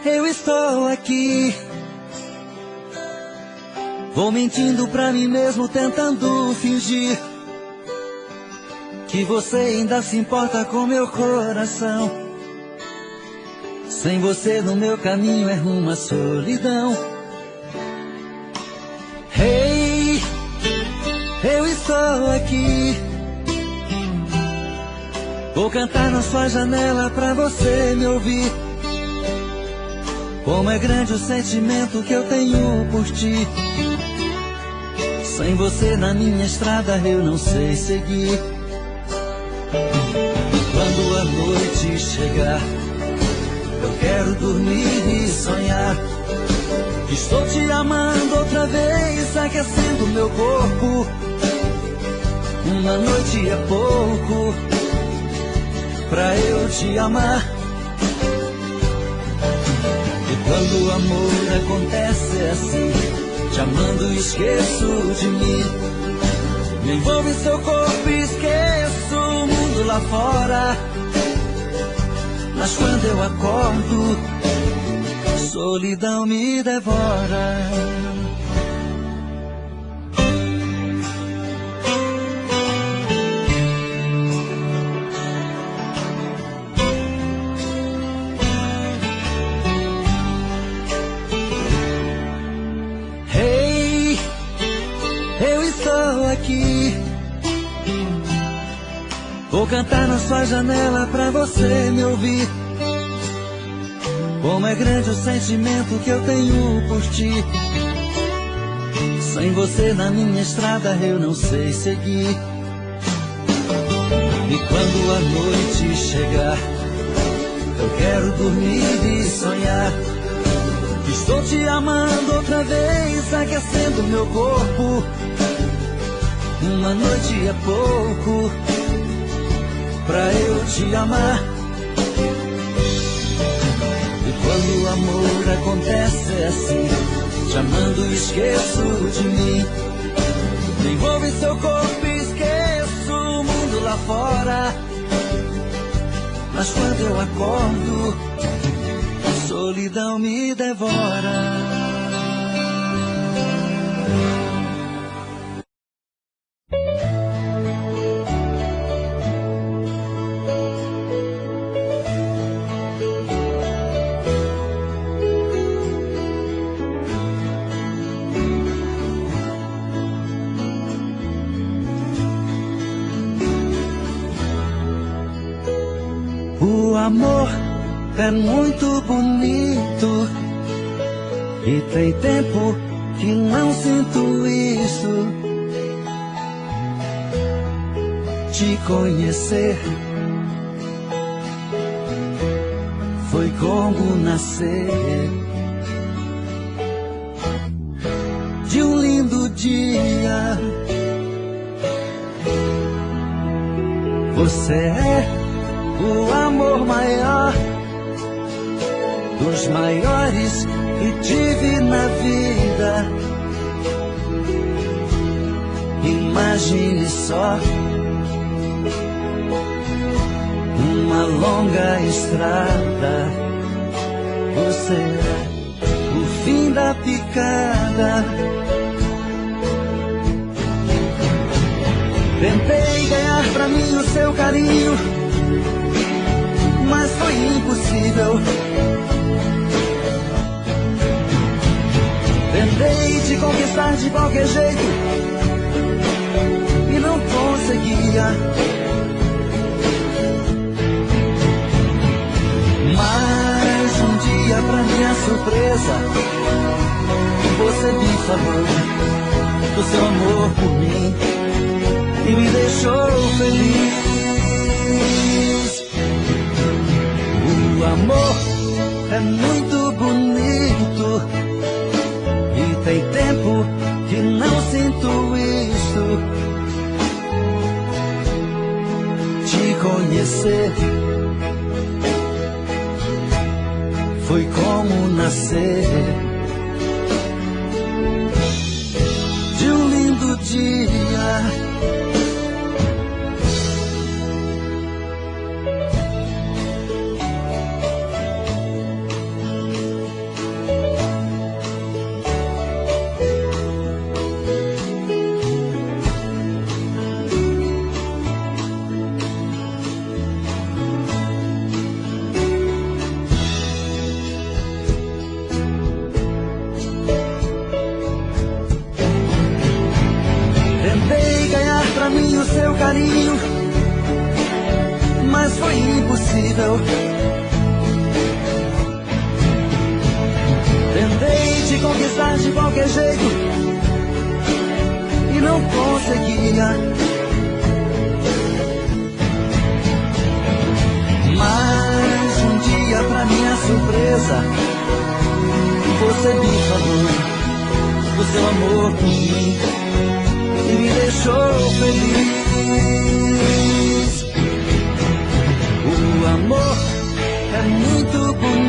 eu estou aqui. Vou mentindo pra mim mesmo, tentando fingir que você ainda se importa com meu coração. Sem você no meu caminho é rumo à solidão. Hey, eu estou aqui. Vou cantar na sua janela pra você me ouvir. Como é grande o sentimento que eu tenho por ti. Sem você na minha estrada eu não sei seguir. E quando a noite chegar, eu quero dormir e sonhar que estou te amando outra vez, aquecendo meu corpo. Uma noite é pouco pra eu te amar. E quando o amor acontece é assim, te amando esqueço de mim. Me envolvo em seu corpo e esqueço o mundo lá fora. Mas quando eu acordo, solidão me devora. Hey, eu estou aqui. Vou cantar na sua janela pra você me ouvir. Como é grande o sentimento que eu tenho por ti. Sem você na minha estrada eu não sei seguir. E quando a noite chegar, eu quero dormir e sonhar que estou te amando outra vez, aquecendo meu corpo. Uma noite é pouco pra eu te amar. E quando o amor acontece é assim, te amando esqueço de mim. Me envolvo em seu corpo e esqueço o mundo lá fora. Mas quando eu acordo, a solidão me devora. O amor é muito bonito e tem tempo que não sinto isso. Te conhecer foi como nascer de um lindo dia. Você é o amor maior dos maiores que tive na vida. Imagine só uma longa estrada. Você é o fim da picada. Tentei ganhar pra mim o seu carinho, mas foi impossível. Tentei te conquistar de qualquer jeito e não conseguia. Mas um dia, pra minha surpresa, você me falou do seu amor por mim e me deixou feliz. O amor é muito bonito e tem tempo que não sinto isso. Te conhecer foi como nascer de um lindo dia. Tentei te conquistar de qualquer jeito e não conseguia. Mas um dia, pra minha surpresa, você me falou do seu amor por mim e me deixou feliz. O amor é muito bonito.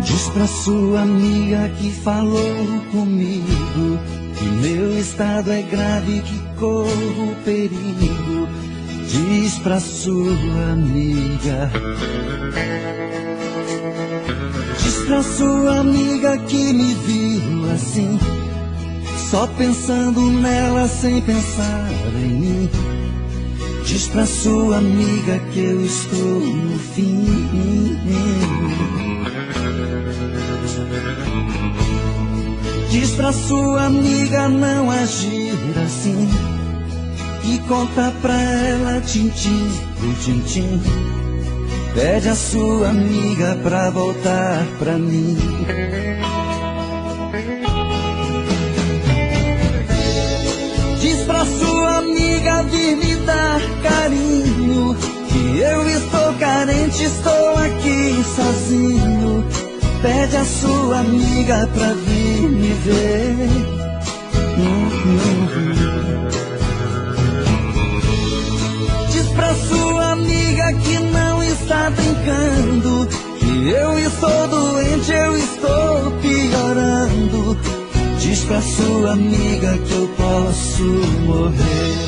Diz pra sua amiga que falou comigo que meu estado é grave, que corro perigo. Diz pra sua amiga. Diz pra sua amiga que me viu assim, só pensando nela sem pensar em mim. Diz pra sua amiga que eu estou no fim. Diz pra sua amiga não agir assim e conta pra ela tintim por tintim. Pede a sua amiga pra voltar pra mim. Diz pra sua amiga vir me dar carinho, que eu estou carente, estou aqui sozinho. Pede a sua amiga pra vir me ver. Diz pra sua amiga que não está brincando, que eu estou doente, eu estou piorando. Diz pra sua amiga que eu posso morrer.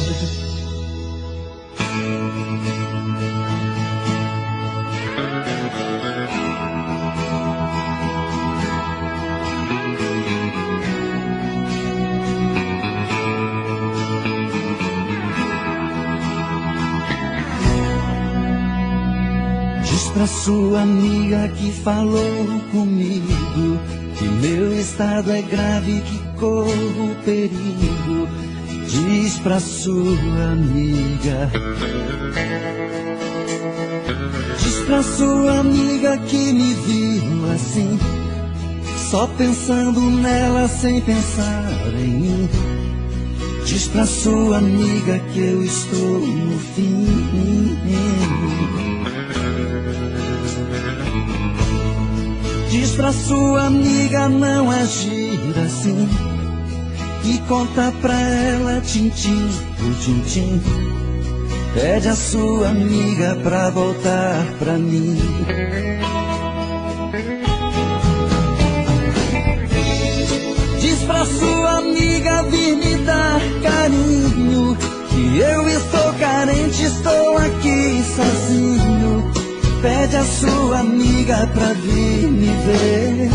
Diz pra sua amiga que falou comigo que meu estado é grave, que corro perigo. Diz pra sua amiga. Diz pra sua amiga que me viu assim, só pensando nela sem pensar em mim. Diz pra sua amiga que eu estou no fim. Diz pra sua amiga não agir assim e conta pra ela tintim por tintim. Pede a sua amiga pra voltar pra mim. Diz pra sua amiga vir me dar carinho, que eu estou carente, estou aqui sozinho. Pede a sua amiga pra vir me ver.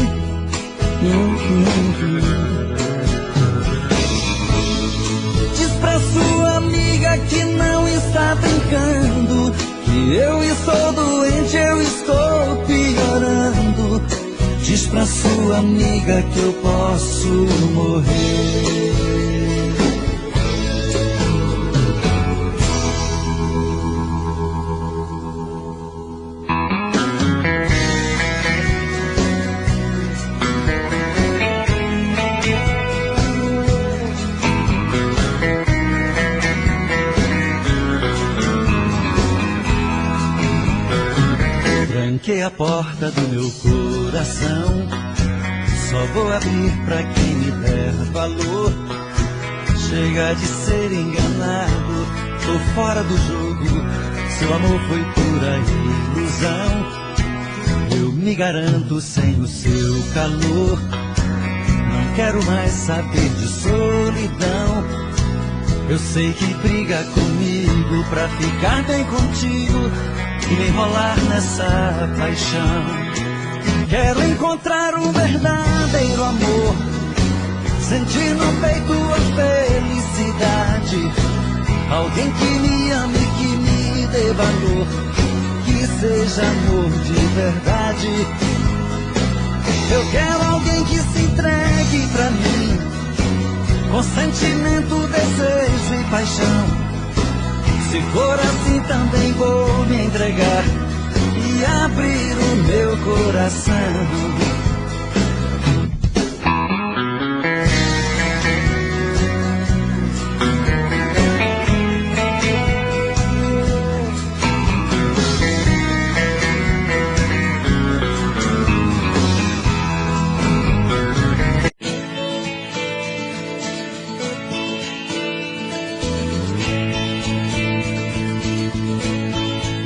Diz pra sua amiga que não está brincando, que eu estou doente, eu estou piorando. Diz pra sua amiga que eu posso morrer. Tranquei a porta do meu coração, só vou abrir pra quem me der valor. Chega de ser enganado, tô fora do jogo, seu amor foi pura ilusão. Eu me garanto sem o seu calor, não quero mais saber de solidão. Eu sei que briga comigo pra ficar bem contigo e me enrolar nessa paixão. Quero encontrar um verdadeiro amor, sentir no peito a felicidade, alguém que me ame, que me dê valor, que seja amor de verdade. Eu quero alguém que se entregue pra mim, com sentimento, desejo e paixão. Se for assim também vou me entregar e abrir o meu coração.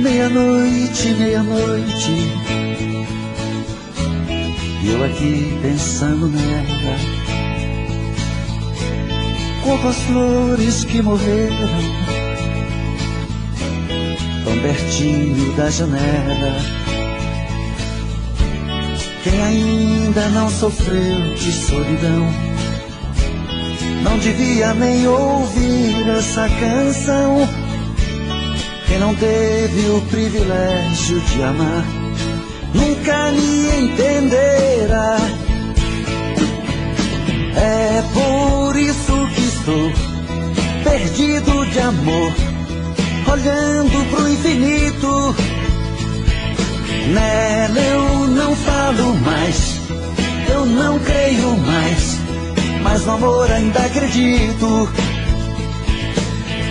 Meia-noite, meia-noite, e eu aqui pensando nela, como as flores que morreram, tão pertinho da janela. Quem ainda não sofreu de solidão, não devia nem ouvir essa canção. Quem não teve o privilégio de amar, nunca me entenderá. É por isso que estou perdido de amor, olhando pro infinito. Nela eu não falo mais, eu não creio mais, mas no amor ainda acredito.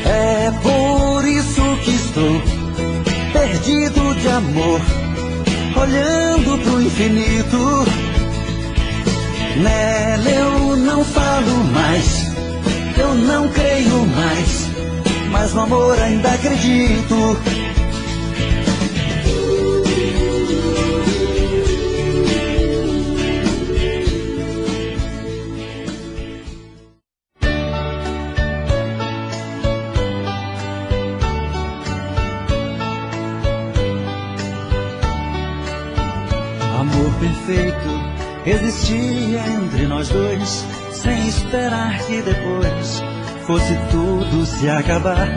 É por isso que estou perdido de amor, olhando pro infinito. Nela eu não falo mais, eu não creio mais, mas no amor ainda acredito. Amor perfeito existia entre nós dois, sem esperar que depois fosse tudo se acabar.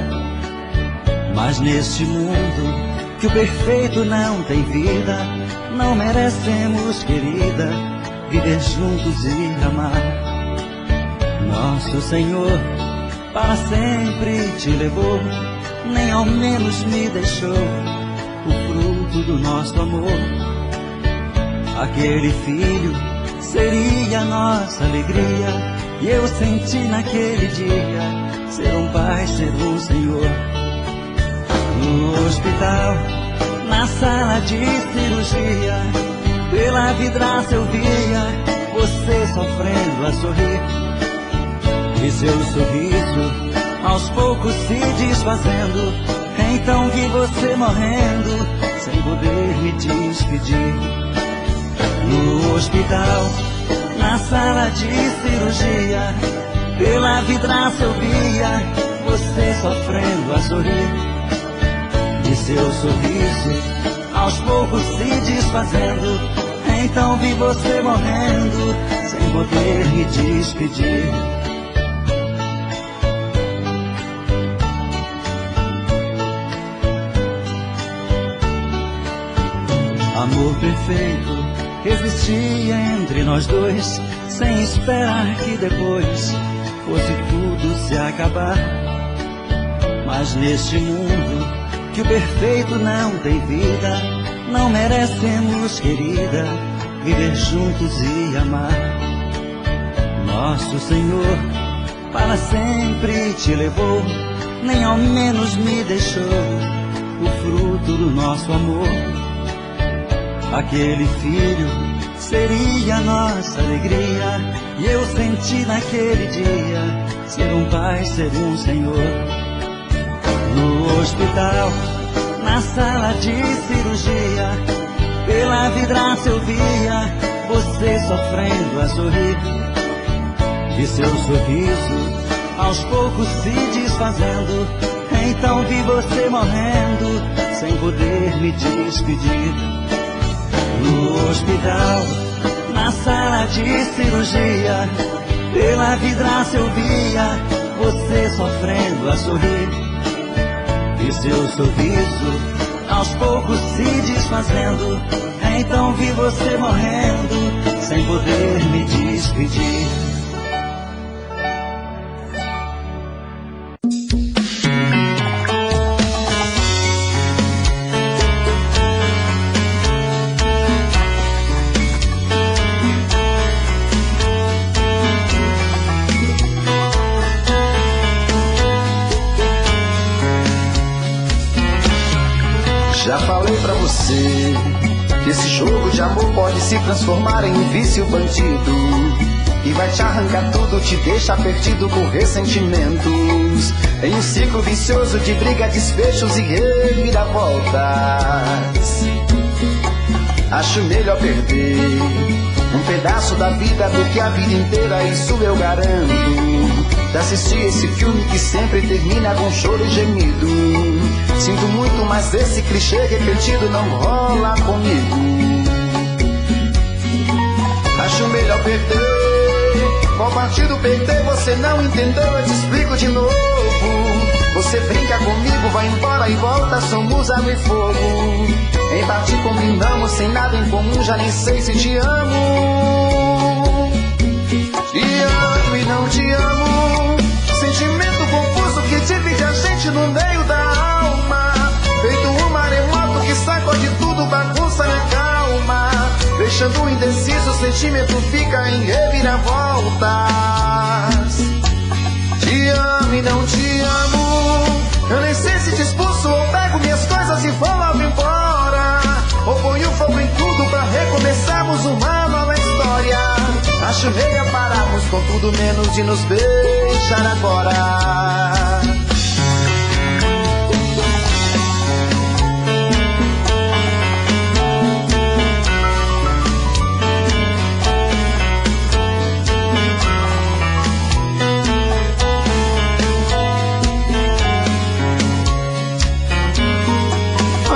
Mas neste mundo que o perfeito não tem vida, não merecemos, querida, viver juntos e amar. Nosso Senhor para sempre te levou, nem ao menos me deixou o fruto do nosso amor. Aquele filho seria nossa alegria, e eu senti naquele dia ser um pai, ser um senhor. No hospital, na sala de cirurgia, pela vidraça eu via você sofrendo a sorrir, e seu sorriso aos poucos se desfazendo. Então vi você morrendo, sem poder me despedir. No hospital, na sala de cirurgia, pela vidraça eu via você sofrendo a sorrir, e seu sorriso aos poucos se desfazendo. Então vi você morrendo, sem poder me despedir. Amor perfeito existia entre nós dois, sem esperar que depois fosse tudo se acabar. Mas neste mundo que o perfeito não tem vida, não merecemos, querida, viver juntos e amar. Nosso Senhor para sempre te levou, nem ao menos me deixou o fruto do nosso amor. Aquele filho seria nossa alegria, e eu senti naquele dia ser um pai, ser um senhor. No hospital, na sala de cirurgia, pela vidraça eu via você sofrendo a sorrir, e seu sorriso aos poucos se desfazendo. Então vi você morrendo, sem poder me despedir. No hospital, na sala de cirurgia, pela vidraça eu via você sofrendo a sorrir, e seu sorriso aos poucos se desfazendo. Então vi você morrendo sem poder me despedir. Já falei pra você que esse jogo de amor pode se transformar em um vício bandido, que vai te arrancar tudo, te deixa perdido por ressentimentos, em um ciclo vicioso de briga, desfechos e reviravoltas. Acho melhor perder um pedaço da vida do que a vida inteira, isso eu garanto. De assistir esse filme que sempre termina com choro e gemido. Sinto muito, mas esse clichê repetido não rola comigo. Acho melhor perder. Qual partido perder? Você não entendeu, eu te explico de novo. Você brinca comigo, vai embora e volta, somos água e fogo. Em parte combinamos, sem nada em comum, já nem sei se te amo. Te amo e não te amo. Sentimento confuso que divide a gente no meio da alma. Feito um maremoto que sacode tudo, bagunça minha calma. Deixando indeciso, o sentimento fica em reviravoltas. Te amo e não te amo. Eu nem sei se te expulso ou pego minhas coisas e vou logo embora. Ou ponho fogo em tudo pra recomeçarmos uma nova história. Acho melhor pararmos com tudo menos de nos beijar agora.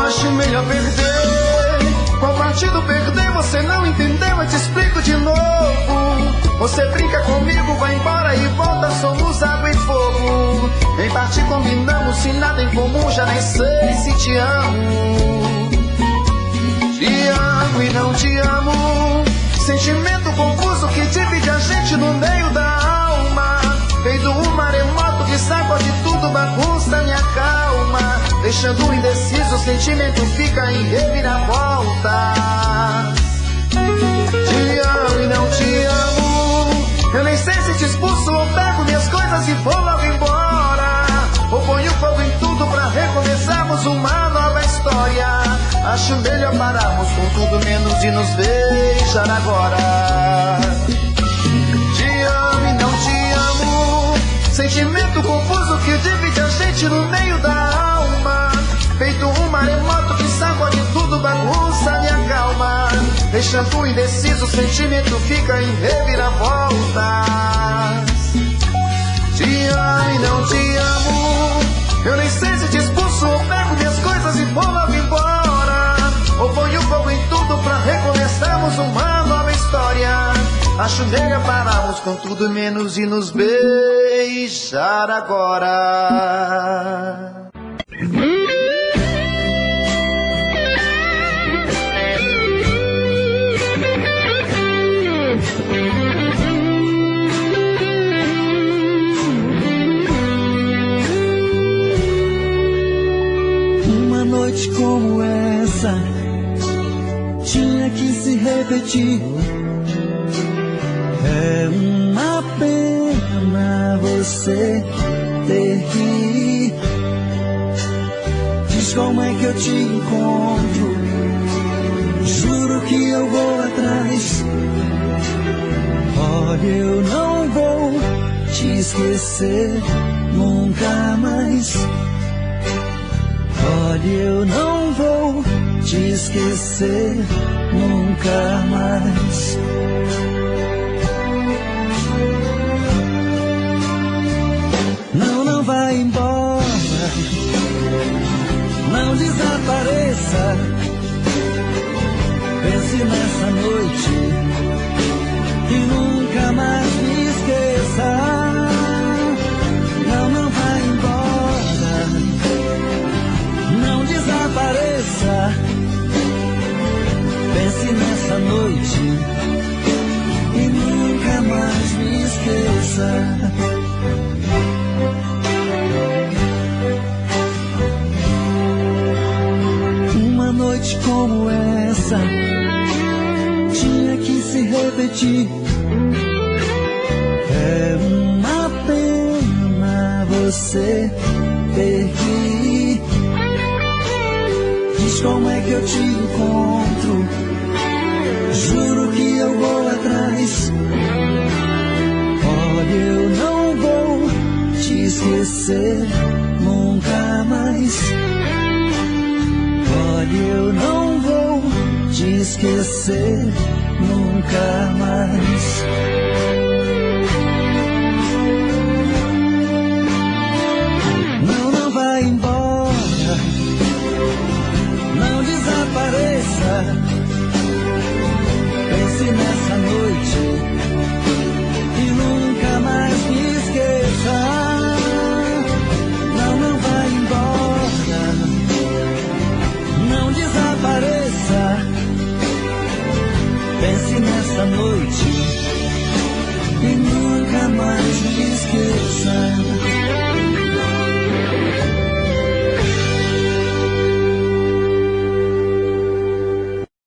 Acho melhor perder. Qual partido perder? Você não entendeu, eu te explico de novo. Você brinca comigo, vai embora e volta, somos água e fogo. Em parte combinamos, se nada em comum, já nem sei se te amo. Te amo e não te amo. Sentimento confuso que divide a gente no meio da alma. Feito um maremoto que sacode tudo, bagunça minha calma. Deixando indeciso, o sentimento fica em reviravoltas. Te amo e não te amo. Eu nem sei se te expulso ou pego minhas coisas e vou logo embora. Ou ponho fogo em tudo pra recomeçarmos uma nova história. Acho melhor pararmos com tudo menos de nos beijar agora. Te amo e não te amo. Sentimento confuso que divide a gente no meio da alma. Feito um maremoto que sacode tudo, bagunça minha calma. Deixando indeciso, o sentimento fica em reviravoltas. Te amo e não te amo. Eu nem sei se te expulso ou pego minhas coisas e vou logo embora. Ou ponho fogo em tudo pra recomeçarmos uma nova história. Acho melhor pararmos com tudo menos de nos beijar agora. Uma noite como essa tinha que se repetir. É uma pena você ter que ir. Diz como é que eu te encontro. Juro que eu vou atrás. Olha, eu não vou te esquecer nunca mais. Olha, eu não vou te esquecer nunca mais. Não, não vai embora. Não desapareça. Pense nessa noite e nunca mais me esqueça. Não, não vai embora. desapareça. Pense nessa noite e nunca mais me esqueça. Uma noite como essa tinha que se repetir. É uma pena você ter que ir. Diz como é que eu te encontro. Juro que eu vou atrás. Olha, eu não vou te esquecer nunca mais. Olha, eu não vou te esquecer nunca mais. Não, não vai embora. Não desapareça. Pense nessa noite e nunca mais me esqueça. Não, não vai embora. Não desapareça. Pense nessa noite e nunca mais me esqueça.